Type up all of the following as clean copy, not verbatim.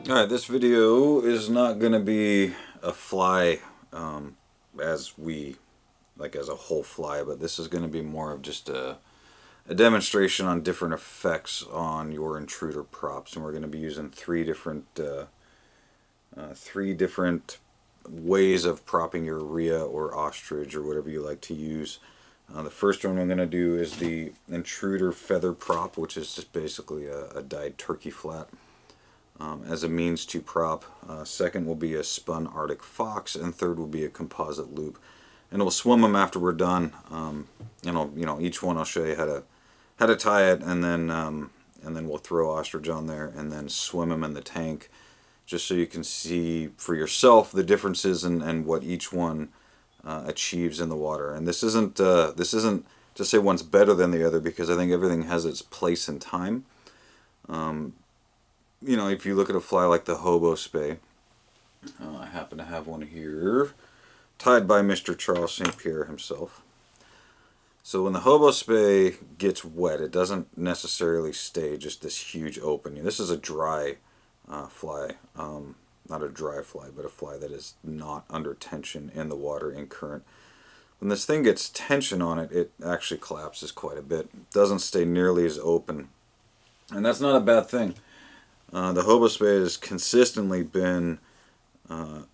Alright, this video is not going to be a fly as we, like as a whole fly, but this is going to be more of just a demonstration on different effects on your intruder props. And we're going to be using three different ways of propping your rhea or ostrich or whatever you like to use. The first one I'm going to do is the intruder feather prop, which is just basically a dyed turkey flat. As a means to prop. Second will be a spun Arctic fox, and third will be a composite loop. And we'll swim them after we're done. Each one I'll show you how to tie it, and then we'll throw ostrich on there, and then swim them in the tank, just so you can see for yourself the differences and what each one achieves in the water. And this isn't to say one's better than the other, because I think everything has its place and time. If you look at a fly like the hobo spey, I happen to have one here, tied by Mr. Charles St. Pierre himself. So when the hobo spey gets wet, it doesn't necessarily stay just this huge opening. This is a dry fly, not a dry fly, but a fly that is not under tension in the water in current. When this thing gets tension on it, it actually collapses quite a bit. It doesn't stay nearly as open, and that's not a bad thing. The hobo spey has consistently been a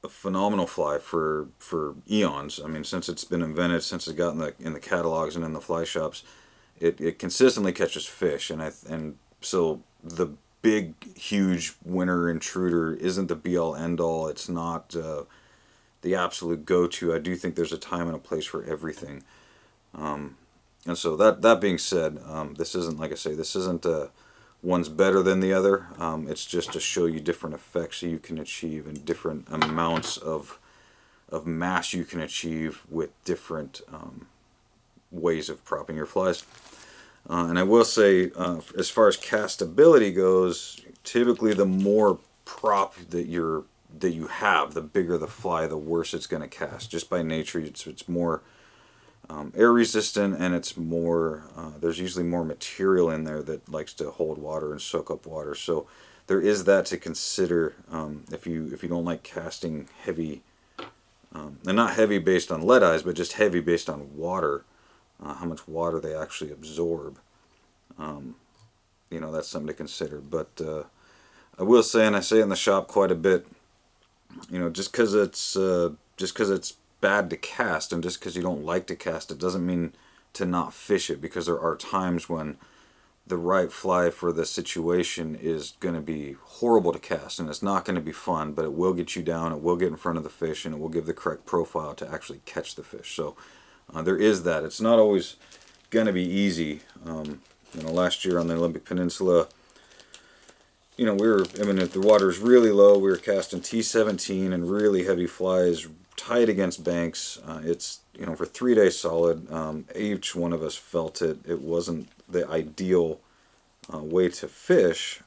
phenomenal fly for eons. I mean, since it's been invented, since it got in the catalogs and in the fly shops, it consistently catches fish. And so the big, huge winter intruder isn't the be-all, end-all. It's not the absolute go-to. I do think there's a time and a place for everything. And so that being said, this isn't, like I say, this isn't one's better than the other. It's just to show you different effects you can achieve and different amounts of mass you can achieve with different ways of propping your flies. And I will say, as far as castability goes, typically the more prop that you have, the bigger the fly, the worse it's going to cast. Just by nature, it's more air resistant, and it's more there's usually more material in there that likes to hold water and soak up water. So there is that to consider if you don't like casting heavy, and not heavy based on lead eyes, but just heavy based on water, how much water they actually absorb. That's something to consider. But I will say, and I say it in the shop quite a bit, just because it's bad to cast, and just because you don't like to cast it doesn't mean to not fish it, because there are times when the right fly for the situation is going to be horrible to cast, and it's not going to be fun, but it will get you down, it will get in front of the fish, and it will give the correct profile to actually catch the fish. So there is that. It's not always going to be easy. Last year on the Olympic Peninsula, if the water's really low, we were casting T17 and really heavy flies tight against banks. It's, for 3 days solid. Each one of us felt it. It wasn't the ideal way to fish,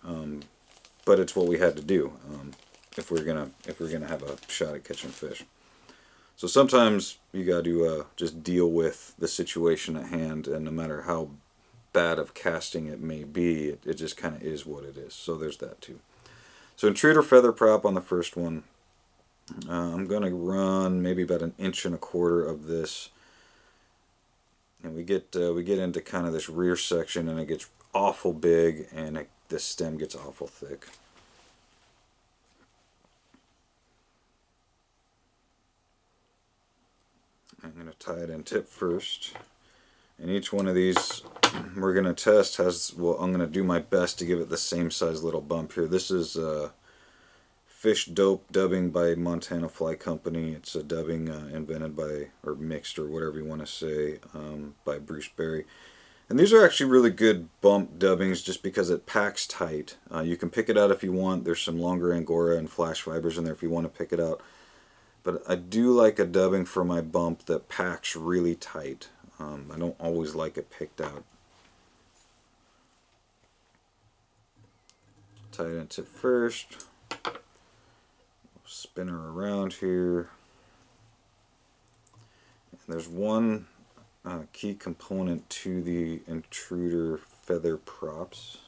but it's what we had to do if we're gonna have a shot at catching fish. So sometimes you got to just deal with the situation at hand, and no matter how bad of casting it may be, it just kind of is what it is. So there's that too. So intruder feather prop on the first one. I'm going to run maybe about 1.25 inches of this, and we get into kind of this rear section, and it gets awful big, and the stem gets awful thick. I'm going to tie it in tip first, and each one of these we're going to test I'm going to do my best to give it the same size little bump here. This is Fish Dope dubbing by Montana Fly Company. It's a dubbing invented by, or mixed, or whatever you want to say, by Bruce Berry. And these are actually really good bump dubbings, just because it packs tight. You can pick it out if you want. There's some longer Angora and flash fibers in there if you want to pick it out. But I do like a dubbing for my bump that packs really tight. I don't always like it picked out. Tie it into first. Spin her around here. And there's one key component to the intruder feather props.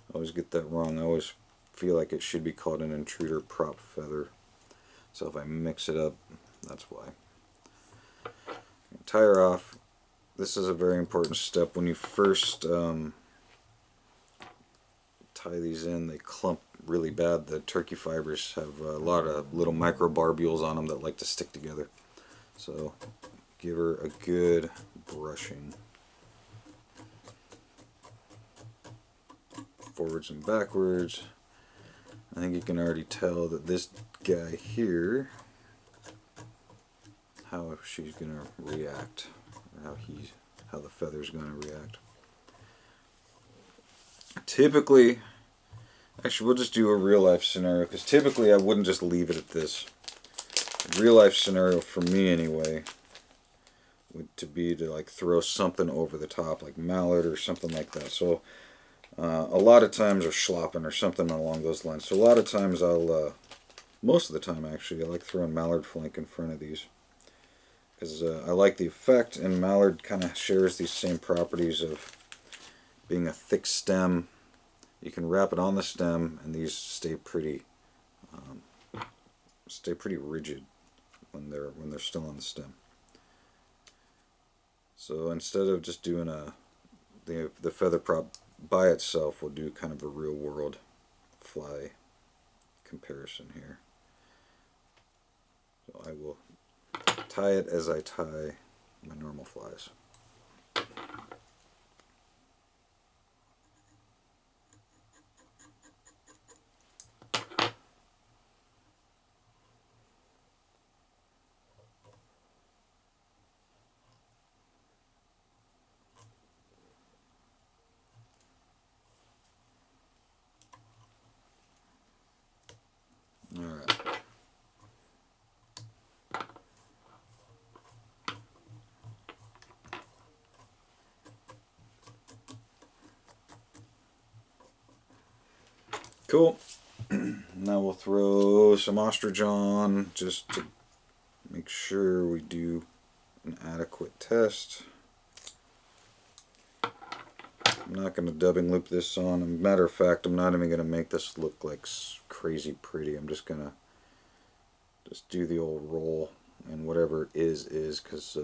I always get that wrong. I always feel like it should be called an intruder prop feather. So if I mix it up, that's why. Tie her off. This is a very important step. When you first tie these in, they clump really bad. The turkey fibers have a lot of little microbarbules on them that like to stick together. So give her a good brushing. Forwards and backwards. I think you can already tell that this guy here, how she's going to react, or how the feather's going to react. Typically, actually we'll just do a real life scenario, because typically I wouldn't just leave it at this. A real life scenario for me anyway would be to like throw something over the top, like mallet or something like that. So a lot of times, or schloppen or something along those lines. So a lot of times most of the time actually, I like throwing mallard flank in front of these. Because I like the effect, and mallard kind of shares these same properties of being a thick stem. You can wrap it on the stem, and these stay pretty rigid when they're still on the stem. So instead of just doing the feather prop by itself, we'll do kind of a real world fly comparison here. So I will tie it as I tie my normal flies. Alright. Cool. Now we'll throw some ostrich on just to make sure we do an adequate test. I'm not going to dubbing loop this on. As a matter of fact, I'm not even going to make this look like crazy pretty. I'm just going to do the old roll, and whatever it is, because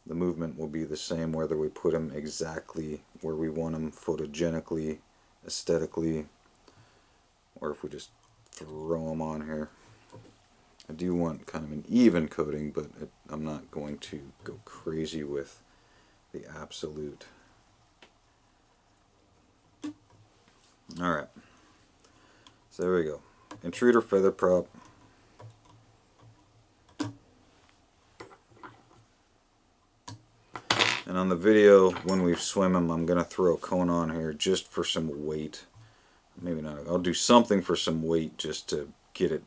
the movement will be the same whether we put them exactly where we want them photogenically, aesthetically, or if we just throw them on here. I do want kind of an even coating, but I'm not going to go crazy with the absolute. Alright, so there we go. Intruder feather prop. And on the video, when we swim them, I'm going to throw a cone on here just for some weight. Maybe not. I'll do something for some weight just to get it,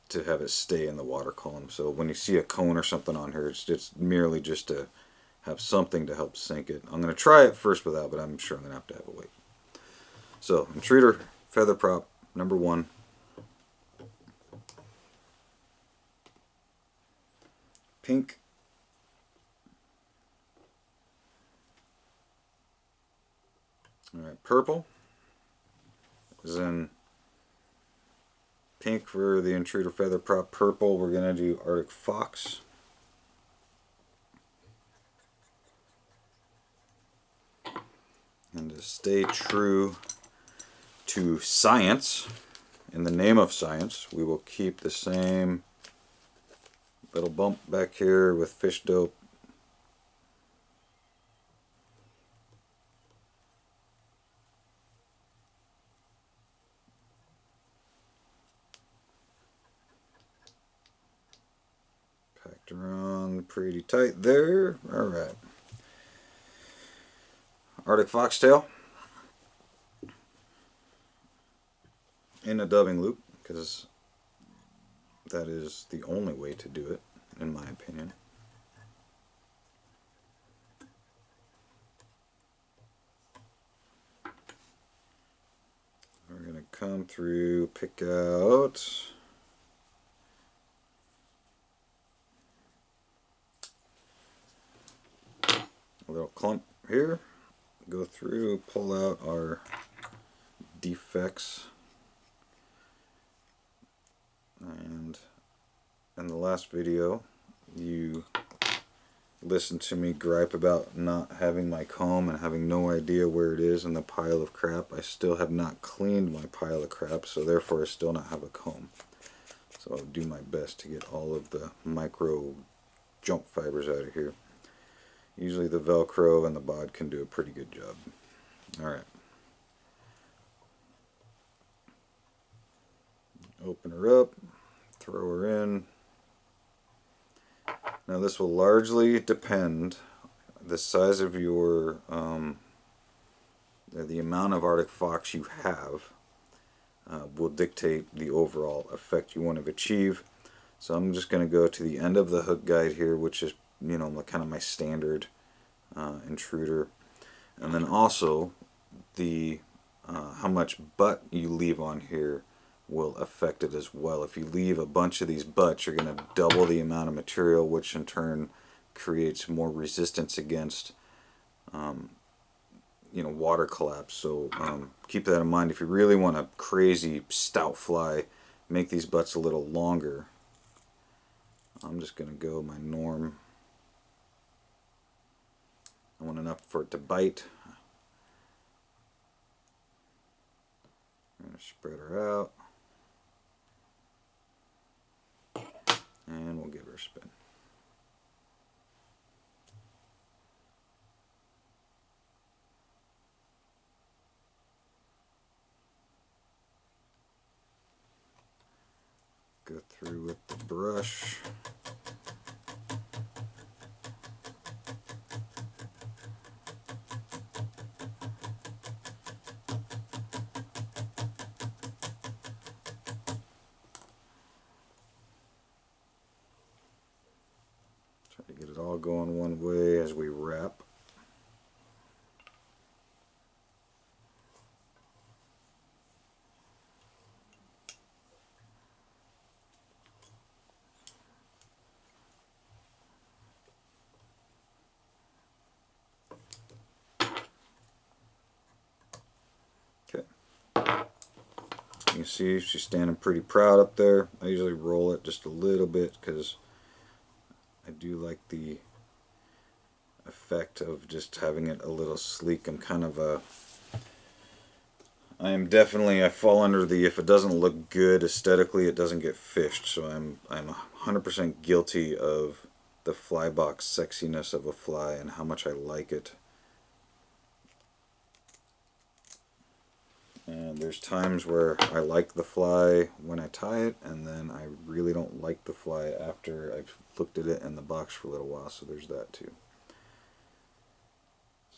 to have it stay in the water column. So when you see a cone or something on here, it's merely just to have something to help sink it. I'm going to try it first without, but I'm sure I'm going to have a weight. So, Intruder feather prop number 1. Pink. Alright, purple is in pink for the Intruder feather prop. Purple, we're going to do Arctic Fox. And to stay true to science, in the name of science, we will keep the same little bump back here with fish dope. Packed around pretty tight there. Alright. Arctic foxtail in a dubbing loop, because that is the only way to do it, in my opinion. We're going to come through, pick out a little clump here, go through, pull out our defects. And in the last video, you listened to me gripe about not having my comb and having no idea where it is in the pile of crap. I still have not cleaned my pile of crap, so therefore I still not have a comb. So I'll do my best to get all of the micro junk fibers out of here. Usually the Velcro and the bod can do a pretty good job. Alright. Open her up, throw her in. Now this will largely depend, the size of your, the amount of Arctic fox you have will dictate the overall effect you want to achieve. So I'm just going to go to the end of the hook guide here, which is, you know, kind of my standard intruder. And then also the how much butt you leave on here will affect it as well. If you leave a bunch of these butts, you're going to double the amount of material, which in turn creates more resistance against you know, water collapse. So keep that in mind. If you really want a crazy stout fly, make these butts a little longer. I'm just going to go my norm. I want enough for it to bite. I'm going to spread her out. And we'll give her a spin. Go through with the brush. Try to get it all going one way as we wrap. Okay. You can see she's standing pretty proud up there. I usually roll it just a little bit because I do like the effect of just having it a little sleek. I'm kind of a... I fall under the, if it doesn't look good aesthetically, it doesn't get fished. So I'm 100% guilty of the fly box sexiness of a fly and how much I like it. And there's times where I like the fly when I tie it, and then I really don't like the fly after I've looked at it in the box for a little while, so there's that too.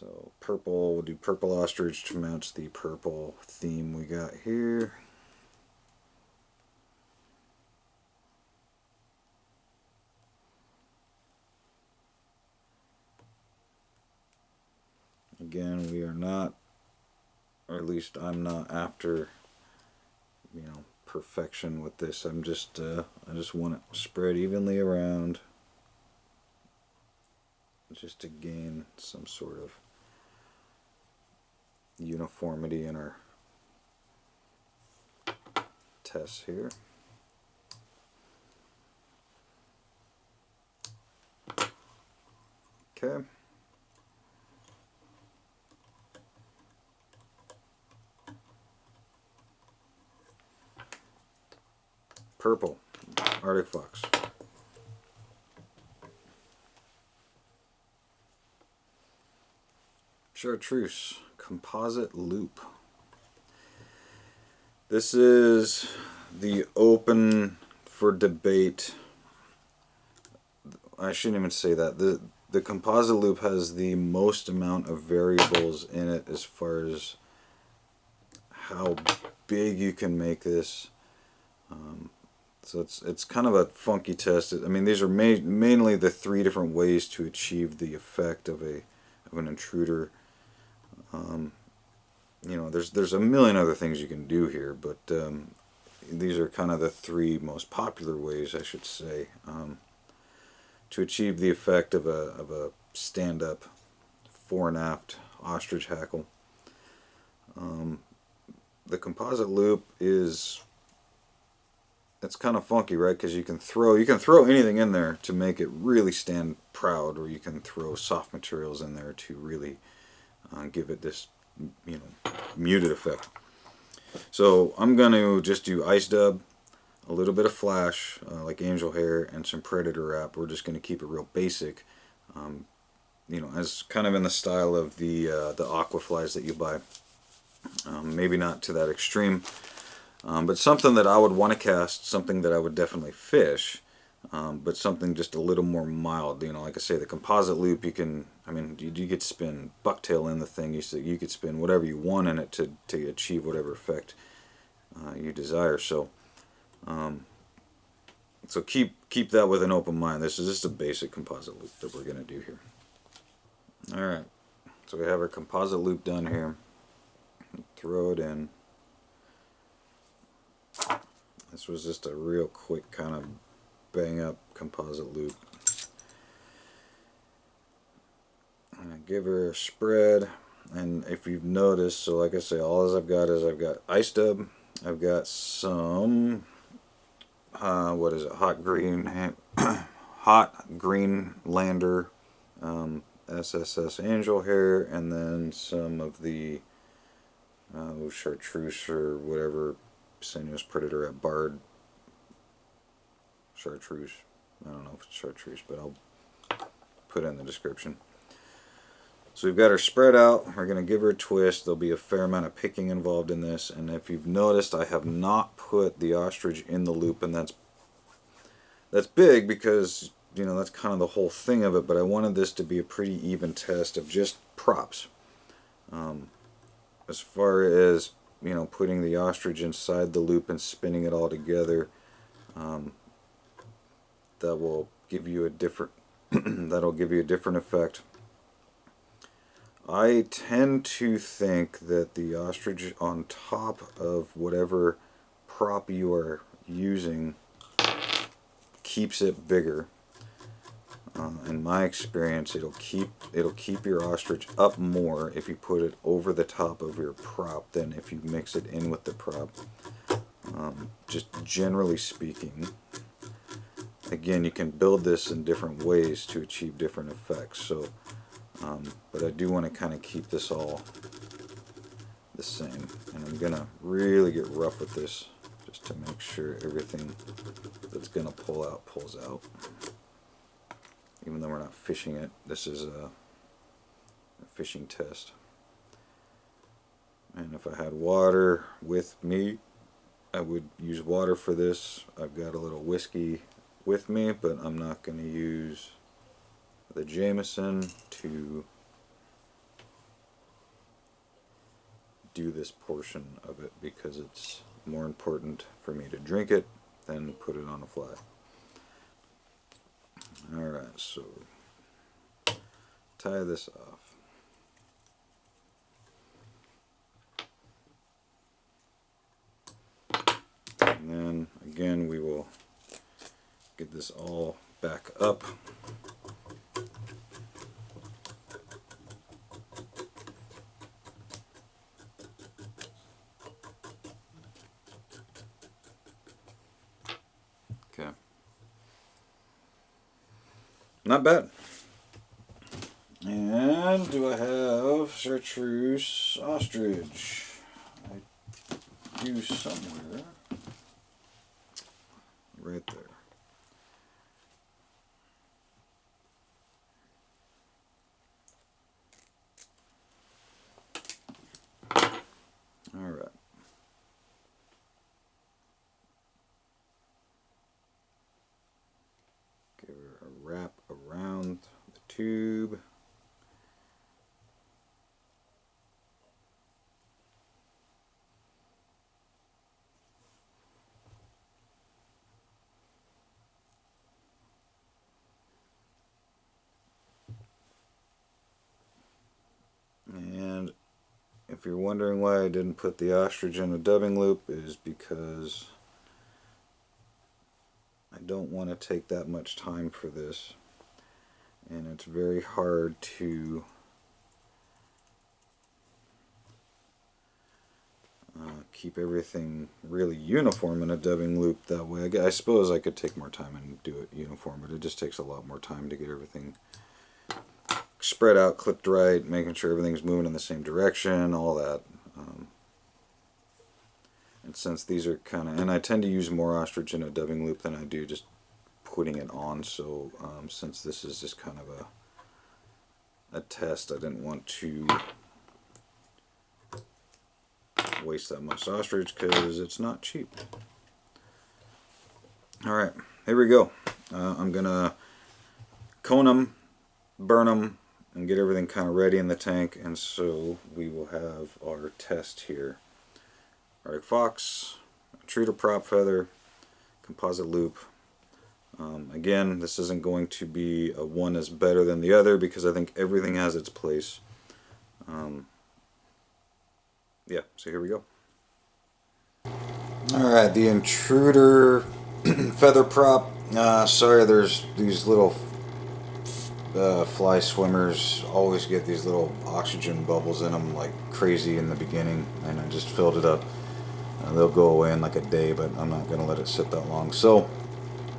So purple, we'll do purple ostrich to match the purple theme we got here. Again, we are not, or at least I'm not after, you know, perfection with this. I'm just, I just want it spread evenly around, just to gain some sort of uniformity in our tests here. Okay. Purple, Arctic fox. Chartreuse, composite loop. This is the open for debate. I shouldn't even say that. The composite loop has the most amount of variables in it as far as how big you can make this. So it's kind of a funky test. I mean, these are mainly the three different ways to achieve the effect of an intruder. You know, there's a million other things you can do here, but these are kind of the three most popular ways, I should say, to achieve the effect of a stand-up fore and aft ostrich hackle. The composite loop is it's kind of funky, right? Because you can throw anything in there to make it really stand proud, or you can throw soft materials in there to really give it this, you know, muted effect. So I'm going to just do ice dub, a little bit of flash, like angel hair, and some predator wrap. We're just going to keep it real basic, you know, as kind of in the style of the aqua flies that you buy. Maybe not to that extreme, but something that I would want to cast, something that I would definitely fish, but something just a little more mild. You know, like I say, the composite loop, you can, I mean, you could spin bucktail in the thing. You could spin whatever you want in it to achieve whatever effect you desire. So, so keep that with an open mind. This is just a basic composite loop that we're going to do here. All right, so we have our composite loop done here. Throw it in. This was just a real quick kind of bang up composite loop. And I give her a spread, and if you've noticed, so like I say, all I've got is I've got ice dub, I've got some what is it, hot green lander, SSS angel hair, and then some of the chartreuse or whatever, sinuous predator at barred chartreuse. I don't know if it's chartreuse, but I'll put it in the description. So we've got her spread out. We're going to give her a twist. There'll be a fair amount of picking involved in this, and if you've noticed, I have not put the ostrich in the loop, and that's big because, you know, that's kind of the whole thing of it, but I wanted this to be a pretty even test of just props. As far as, you know, putting the ostrich inside the loop and spinning it all together, that will give you a different that'll give you a different effect. I tend to think that the ostrich on top of whatever prop you are using keeps it bigger. In my experience, it'll keep your ostrich up more if you put it over the top of your prop than if you mix it in with the prop. Just generally speaking. Again, you can build this in different ways to achieve different effects. So, but I do want to kind of keep this all the same, and I'm gonna really get rough with this just to make sure everything that's gonna pull out pulls out. Even though we're not fishing it, this is a fishing test. And if I had water with me, I would use water for this. I've got a little whiskey with me, but I'm not going to use the Jameson to do this portion of it because it's more important for me to drink it than put it on a fly. Alright, so tie this off. And then again we will get this all back up. Okay. Not bad. And do I have chartreuse ostrich? I do somewhere. Right there. All right. Give her a wrap around the tube. And if you're wondering why I didn't put the ostrich in a dubbing loop, is because I don't want to take that much time for this, and it's very hard to keep everything really uniform in a dubbing loop that way. I suppose I could take more time and do it uniform, but it just takes a lot more time to get everything spread out, clipped right, making sure everything's moving in the same direction, all that. And since these are kind of, and I tend to use more ostrich in a dubbing loop than I do just putting it on, so since this is just kind of a test, I didn't want to waste that much ostrich because it's not cheap. Alright, here we go. I'm gonna cone them, burn them, and get everything kind of ready in the tank, and so we will have our test here. Arctic Fox, Intruder Prop Feather, Composite Loop. Again, this isn't going to be a one is better than the other because I think everything has its place. Yeah, so here we go. Alright, the Intruder Feather Prop. Sorry, there's these little fly swimmers always get these little oxygen bubbles in them like crazy in the beginning, and I just filled it up. They'll go away in like a day, but I'm not going to let it sit that long. So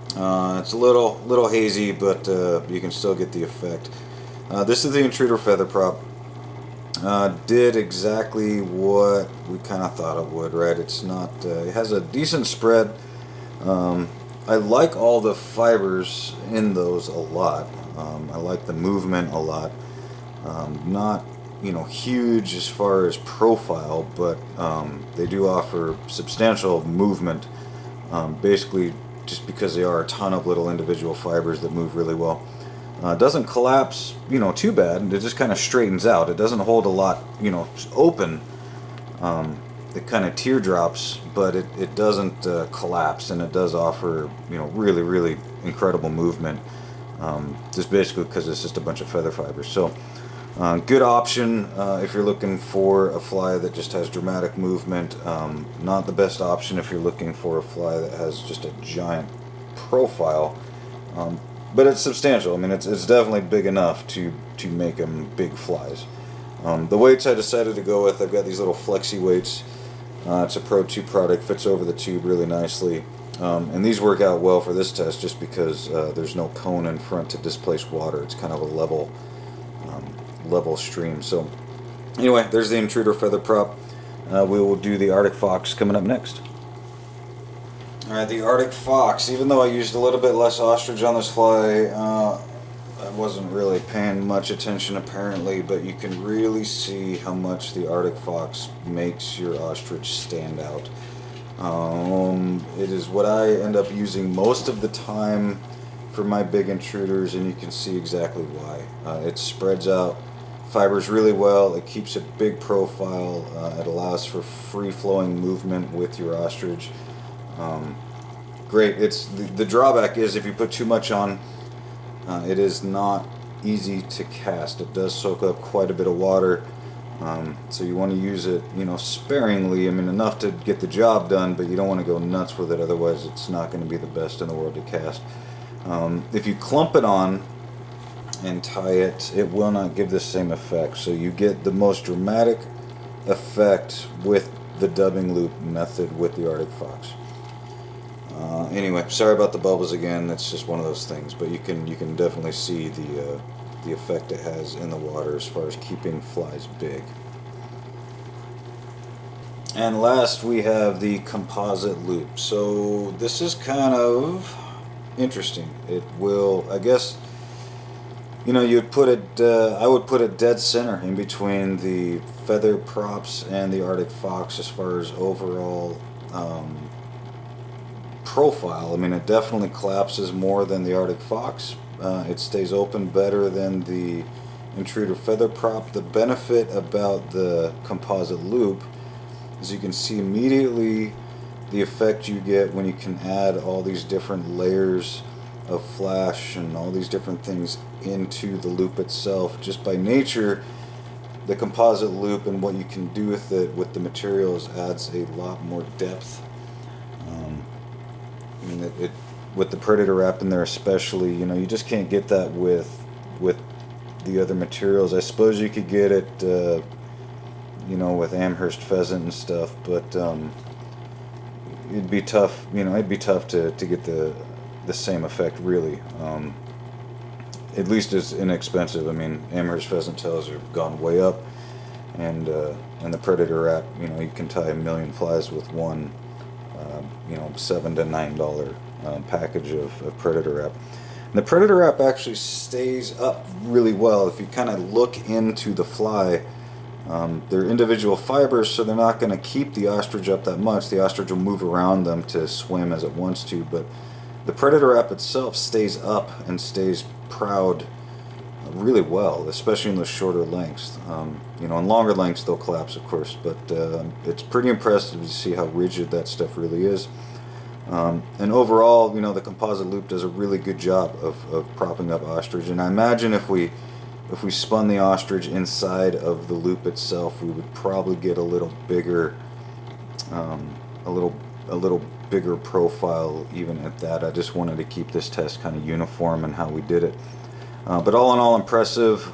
it's a little hazy, but you can still get the effect. This is the Intruder Feather Prop. Did exactly what we kind of thought it would, right? It's not. It has a decent spread. I like all the fibers in those a lot. I like the movement a lot. Not, you know, huge as far as profile, but they do offer substantial movement. Basically, just because they are a ton of little individual fibers that move really well. It doesn't collapse, you know, too bad. It just kind of straightens out. It doesn't hold a lot, you know, open. It kind of teardrops, but it doesn't collapse, and it does offer, you know, really incredible movement. Just basically because it's just a bunch of feather fibers. So good option if you're looking for a fly that just has dramatic movement. Not the best option if you're looking for a fly that has just a giant profile. But it's substantial. I mean, it's definitely big enough to make them big flies. The weights I decided to go with, I've got these little flexi weights. It's a Pro 2 product, fits over the tube really nicely. And these work out well for this test just because there's no cone in front to displace water. It's kind of a level stream. So anyway, there's the Intruder Feather Prop. We will do the Arctic Fox coming up next. Alright, the Arctic Fox. Even though I used a little bit less ostrich on this fly, I wasn't really paying much attention apparently, but you can really see how much the Arctic Fox makes your ostrich stand out. It is what I end up using most of the time for my big intruders, and you can see exactly why. It spreads out fibers really well, it keeps a big profile, it allows for free-flowing movement with your ostrich. Great. It's the drawback is if you put too much on, it is not easy to cast. It does soak up quite a bit of water, so you want to use it, you know, sparingly. I mean, enough to get the job done, but you don't want to go nuts with it. Otherwise, it's not going to be the best in the world to cast. If you clump it on and tie it, it will not give the same effect. So you get the most dramatic effect with the dubbing loop method with the Arctic Fox. Anyway, sorry about the bubbles again. That's just one of those things, but you can definitely see the effect it has in the water as far as keeping flies big. And last we have the composite loop. So this is kind of interesting. It will, I guess, you know, you'd put it. I would put it dead center in between the feather props and the Arctic Fox as far as overall profile. I mean, it definitely collapses more than the Arctic Fox. It stays open better than the Intruder Feather Prop. The benefit about the composite loop is you can see immediately the effect you get when you can add all these different layers of flash and all these different things into the loop itself. Just by nature, the composite loop and what you can do with it with the materials adds a lot more depth. I mean, it with the Predator wrap in there especially, you know, you just can't get that with the other materials. I suppose you could get it, you know, with Amherst pheasant and stuff, but it'd be tough, you know, it'd be tough to get the same effect, really. At least it's inexpensive. I mean, Amherst pheasant tails have gone way up, and the predator wrap, you know, you can tie 1,000,000 flies with one, you know, $7 to $9 package of predator wrap. And the predator wrap actually stays up really well. If you kind of look into the fly, they're individual fibers, so they're not going to keep the ostrich up that much. The ostrich will move around them to swim as it wants to, but the predator wrap itself stays up and stays proud really well, especially in those shorter lengths. You know, in longer lengths they'll collapse, of course, but it's pretty impressive to see how rigid that stuff really is. And overall, you know, the composite loop does a really good job of propping up ostrich. And I imagine if we spun the ostrich inside of the loop itself, we would probably get a little bigger, a little bigger profile even at that. I just wanted to keep this test kind of uniform in how we did it. But all in all, impressive.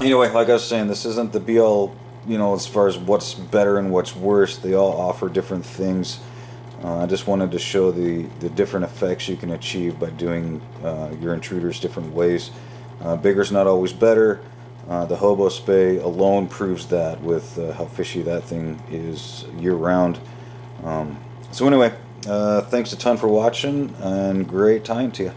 Anyway, like I was saying, this isn't the be-all, you know, as far as what's better and what's worse. They all offer different things. I just wanted to show the different effects you can achieve by doing your intruders different ways. Bigger's not always better. The hobo spey alone proves that with how fishy that thing is year-round. So anyway, thanks a ton for watching, and great time to you.